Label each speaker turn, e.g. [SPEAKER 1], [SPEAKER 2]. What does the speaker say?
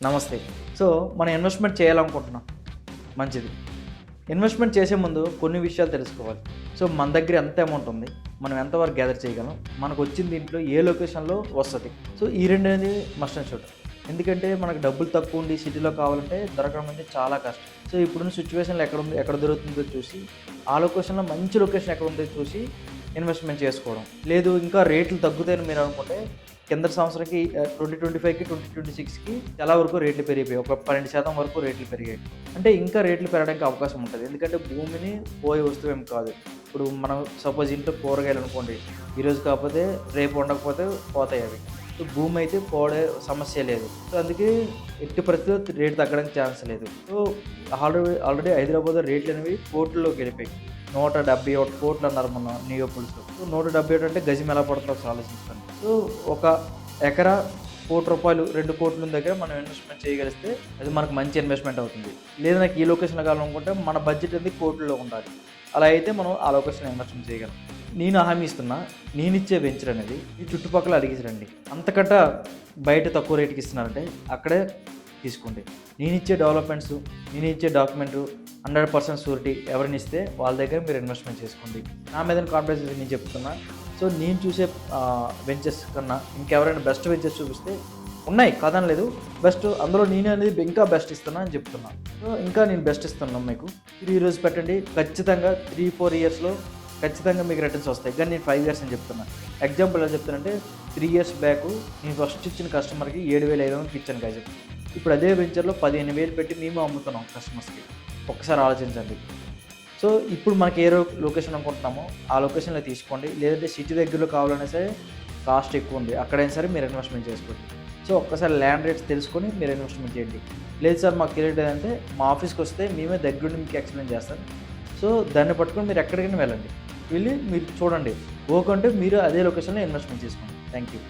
[SPEAKER 1] నమస్తే. సో, మనం ఇన్వెస్ట్‌మెంట్ చేయాలనుకుంటున్నాం. మంచిది. ఇన్వెస్ట్‌మెంట్ చేసే ముందు కొన్ని విషయాలు తెలుసుకోవాలి. సో, మన దగ్గర ఎంత అమౌంట్ ఉంది? మనం ఎంతవరకు గ్యాదర్ చేయగలం? మనకొచ్చిన దీంట్లో ఏ లొకేషన్‌లో వస్తది? సో, ఈ రెండనేది మస్ట్ అండ్ షుడ్. ఎందుకంటే మనకు డబ్బులు తక్కువ ఉండి సిటీలో కావాలంటే దొరకడం అనేది చాలా కష్టం. సో, ఇప్పుడున్న సిట్యుయేషన్‌లో ఎక్కడ దొరుకుతుందో చూసి, ఆ లొకేషన్‌లో మంచి లొకేషన్ ఎక్కడుందో చూసి ఇన్వెస్ట్‌మెంట్ చేసుకోవడం. లేదు ఇంకా రేట్లు తగ్గుతాయని మీరు అనుకుంటే కిందటి సంవత్సరంకి 2025కి, 2026కి చాలా వరకు రేట్లు పెరిగిపోయాయి. ఒక 12% వరకు రేట్లు పెరిగాయి. అంటే ఇంకా రేట్లు పెరగడానికి అవకాశం ఉంటది. ఎందుకంటే భూమిని పోయే వస్తువేం కాదు. ఇప్పుడు మనం సపోజ్ ఇంట్లో కూరగాయలు అనుకోండి. ఈరోజు కాకపోతే రేపు ఉండకపోతే పోతాయి అవి. సో, భూమి అయితే పోడే సమస్య లేదు. సో, అందుకే ఎట్టి పరిస్థితిలో రేటు తగ్గడానికి ఛాన్స్ లేదు. సో, ఆల్రెడీ హైదరాబాద్‌లో రేట్లనేవి కోట్లలోకి వెళ్ళిపోయాయి. 171 కోట్లు అన్నారు మొన్న న్యూ పుల్స్‌లో. సో, 171 అంటే గజం ఎలా పడుతుందో ఒకసారి ఆలోచించండి. సో, ఒక ఎకరా రూ. 1,00,00,000, 2,00,00,000 దగ్గర మనం ఇన్వెస్ట్‌మెంట్ చేయగలిస్తే అది మనకు మంచి ఇన్వెస్ట్‌మెంట్ అవుతుంది. లేదు నాకు ఈ లొకేషన్‌లో కావాలనుకుంటే మన బడ్జెట్ అనేది కోట్లలో ఉండాలి. అలా అయితే మనం ఆ లొకేషన్‌లో ఇన్వెస్ట్‌మెంట్ చేయగలం. నేను హామీ ఇస్తున్నా, నేనిచ్చే వెంచర్ అనేది ఈ చుట్టుపక్కల అడిగేసిరండి. అంతకంటే బయట తక్కువ రేట్‌కి ఇస్తున్నారంటే అక్కడే తీసుకోండి. నేనిచ్చే డెవలప్‌మెంట్స్, నేనిచ్చే డాక్యుమెంటు 100% షూరిటీ ఎవరిని ఇస్తే వాళ్ళ దగ్గర మీరు ఇన్వెస్ట్‌మెంట్ చేసుకోండి. నా మీద కాన్ఫిడెన్స్ నేను చెప్తున్నా. సో, నేను చూసే వెంచర్స్ కన్నా ఇంకెవరైనా బెస్ట్ వెంచర్స్ చూపిస్తే ఉన్నాయి కాదనలేదు. బెస్ట్ అందులో నేనే అనేది ఇంకా బెస్ట్ ఇస్తున్నా అని చెప్తున్నా. సో, ఇంకా నేను బెస్ట్ ఇస్తున్నాను మీకు. మీరు ఈరోజు పెట్టండి. ఖచ్చితంగా 3, 4 ఇయర్స్‌లో ఖచ్చితంగా మీకు రిటర్న్స్ వస్తాయి. కానీ నేను 5 ఇయర్స్ అని చెప్తున్నా. ఎగ్జాంపుల్ ఎలా చెప్తానంటే 3 ఇయర్స్ బ్యాక్ నేను ఫస్ట్ ఇచ్చిన కస్టమర్‌కి 7,500కి ఇచ్చాను గజం. ఇప్పుడు అదే వెంచర్‌లో 15,000 పెట్టి మేము అమ్ముతున్నాం కస్టమర్స్‌కి. ఒక్కసారి ఆలోచించండి. సో, ఇప్పుడు మనకి ఏ లొకేషన్ అనుకుంటున్నామో ఆ లొకేషన్‌లో తీసుకోండి. లేదంటే సిటీ దగ్గరలో కావాలన్నా సరే కాస్ట్ ఎక్కువ ఉంది. అక్కడైనా సరే మీరు ఇన్వెస్ట్‌మెంట్ చేసుకోండి. సో, ఒక్కసారి ల్యాండ్ రేట్స్ తెలుసుకొని మీరు ఇన్వెస్ట్‌మెంట్ చేయండి. లేదు సార్ మాకు తెలియలేదంటే మా ఆఫీస్‌కి వస్తే మేమే దగ్గరుండి మీకు ఎక్స్‌ప్లెయిన్ చేస్తాం. సో, దాన్ని పట్టుకొని మీరు ఎక్కడికైనా వెళ్ళండి. వెళ్ళి మీరు చూడండి. ఓకే అంటే మీరు అదే లొకేషన్‌లో ఇన్వెస్ట్‌మెంట్ చేసుకోండి. Thank you.